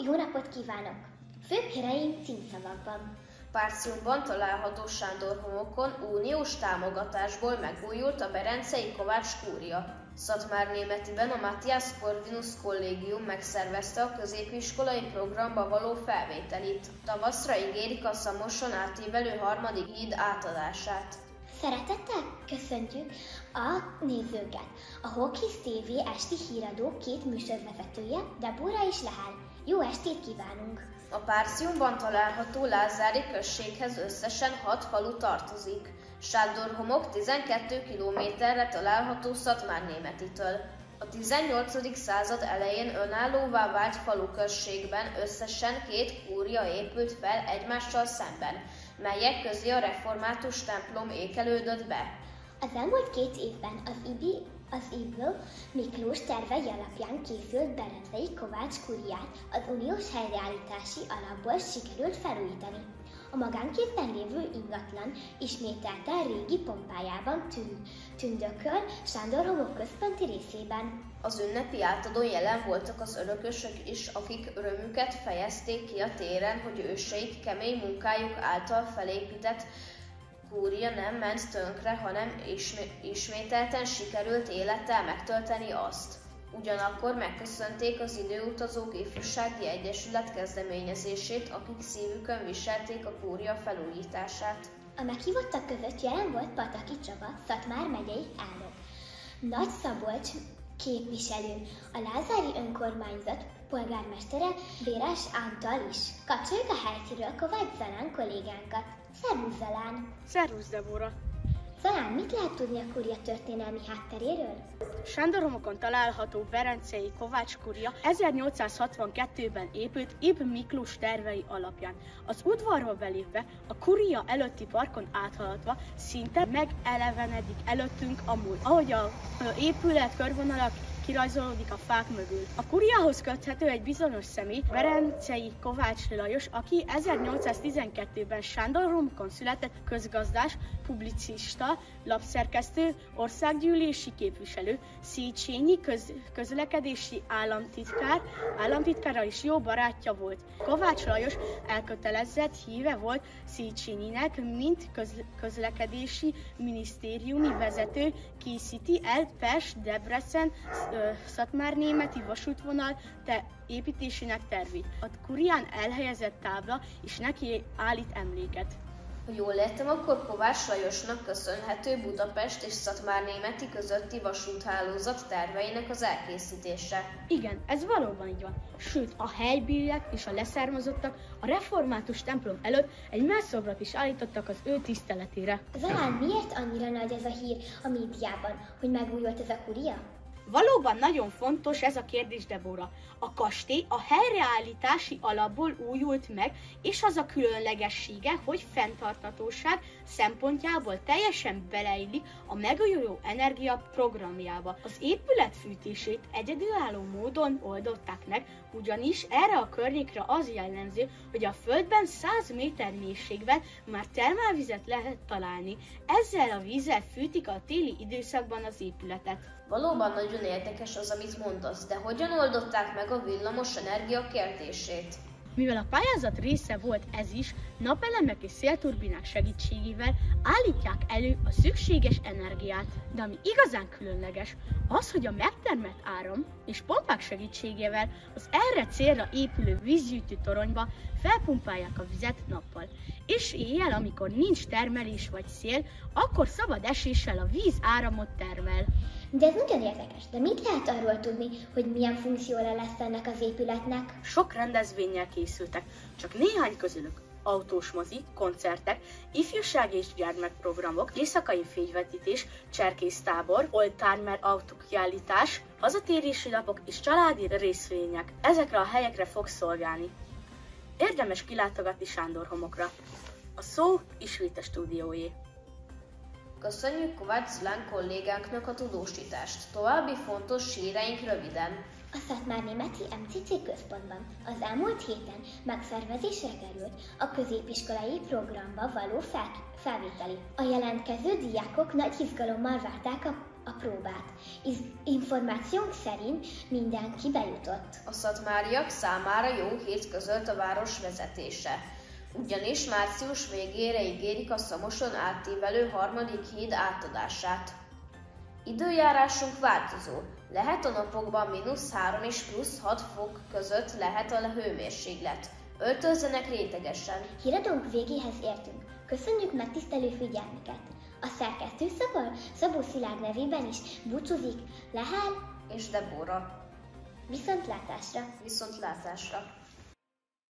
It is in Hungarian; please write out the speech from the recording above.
Jó napot kívánok! Főbb híreink címszavakban. Párciumban található Sándorhomokon uniós támogatásból megújult a berencei Kovács kúria. Szatmárnémetiben a Matthias Corvinus kollégium megszervezte a középiskolai programba való felvételit. Tavaszra ígérik a Szamoson átívelő harmadik híd átadását. Szeretettel köszöntjük a nézőket! A Hawkis TV esti híradó két műsorvezetője, Debora és Lehel. Jó estét kívánunk! A Párciumban található Lázári községhez összesen 6 falu tartozik. Sándorhomok 12 kilométerre található Szatmárnémetitől. A 18. század elején önállóvá vált faluközségben összesen 2 kúria épült fel egymással szemben, melyek közé a református templom ékelődött be. Az elmúlt 2 évben az Ybl Miklós tervei alapján készült berencei Kovács kúriát az uniós helyreállítási alapból sikerült felújítani. A magánkézben lévő ingatlan ismételten régi pompájában tündököl Sándorhomok központi részében. Az ünnepi átadón jelen voltak az örökösök is, akik örömüket fejezték ki a téren, hogy őseik kemény munkájuk által felépített kúria nem ment tönkre, hanem ismételten sikerült élettel megtölteni azt. Ugyanakkor megköszönték az Időutazók Ifjúsági Egyesület kezdeményezését, akik szívükön viselték a kúria felújítását. A meghívottak között jelen volt Pataki Csaba, Szatmár megyei elnök, Nagy Szabolcs képviselő, a Lázári önkormányzat polgármestere Bérás Antal is. Kapcsoljuk a helyszínről Kovács Zalán kollégánkat. Szervusz Zalán! Szervusz Debora! Zalán, mit lehet tudni a kúria történelmi hátteréről? Sándorhomokon található berencei Kovács kúria 1862-ben épült Ybl Miklós tervei alapján. Az udvarba belépve, a kúria előtti parkon áthaladva szinte megelevenedik előttünk a múlt, ahogy a épület körvonalak kirajzolódik a fák mögül. A kúriához köthető egy bizonyos személy, Berencei Kovács Lajos, aki 1812-ben Sándorhomokon született, közgazdás, publicista, lapszerkesztő, országgyűlési képviselő, Széchenyi közlekedési államtitkára és jó barátja volt. Kovács Lajos elkötelezett híve volt Széchenyinek, mint közlekedési minisztériumi vezető, készíti el Pest-Debrecen szatmárnémeti vasútvonal építésének tervét. A kúrián elhelyezett tábla is neki állít emléket. Ha jól értem, akkor Kovács Lajosnak köszönhető Budapest és Szatmárnémeti közötti vasúthálózat terveinek az elkészítése. Igen, ez valóban így van. Sőt, a helybéliek és a leszármazottak a református templom előtt egy mellszobrot is állítottak az ő tiszteletére. Zalán, miért annyira nagy ez a hír a médiában, hogy megújult ez a kúria? Valóban nagyon fontos ez a kérdés, Debora. A kastély a helyreállítási alapból újult meg, és az a különlegessége, hogy fenntarthatóság szempontjából teljesen beleillik a megújuló energia programjába. Az épület fűtését egyedülálló módon oldották meg, ugyanis erre a környékre az jellemző, hogy a földben 100 méter mélységben már termálvizet lehet találni. Ezzel a vízzel fűtik a téli időszakban az épületet. Valóban nagyon érdekes az, amit mondasz, de hogyan oldották meg a villamos energia kérdését? Mivel a pályázat része volt ez is, napelemek és szélturbinák segítségével állítják elő a szükséges energiát. De ami igazán különleges, az, hogy a megtermelt áram és pompák segítségével az erre célra épülő vízgyűjtő toronyba felpumpálják a vizet nappal. És éjjel, amikor nincs termelés vagy szél, akkor szabad eséssel a víz áramot termel. De ez nagyon érdekes, de mit lehet arról tudni, hogy milyen funkcióra lesz ennek az épületnek? Sok rendezvénnyel készültek, csak néhány közülük autós mozi, koncertek, ifjúsági és gyermekprogramok, éjszakai fényvetítés, cserkésztábor, oldtimer autókiállítás, hazatérési lapok és családi részvények. Ezekre a helyekre fog szolgálni. Érdemes kilátogatni Sándorhomokra. A szó ismét stúdiójé. Köszönjük Kovács Zalán kollégánknak a tudósítást. További fontos híreink röviden. A Szatmárnémeti MCC központban az elmúlt héten megszervezésre került a középiskolai programba való felvételi. A jelentkező diákok nagy izgalommal várták a próbát. Információnk szerint mindenki bejutott. A szatmáriak számára jó hírt közölt a város vezetése, ugyanis március végére ígérik a Szamoson átívelő harmadik híd átadását. Időjárásunk változó. Lehet a napokban -3 és +6 fok között lehet a hőmérséklet. Öltözzenek rétegesen. Híradónk végéhez értünk. Köszönjük megtisztelő figyelmüket! A szerkesztő Szabó Szilárd nevében is búcsúzik Lehel és Debóra. Viszontlátásra! Viszontlátásra!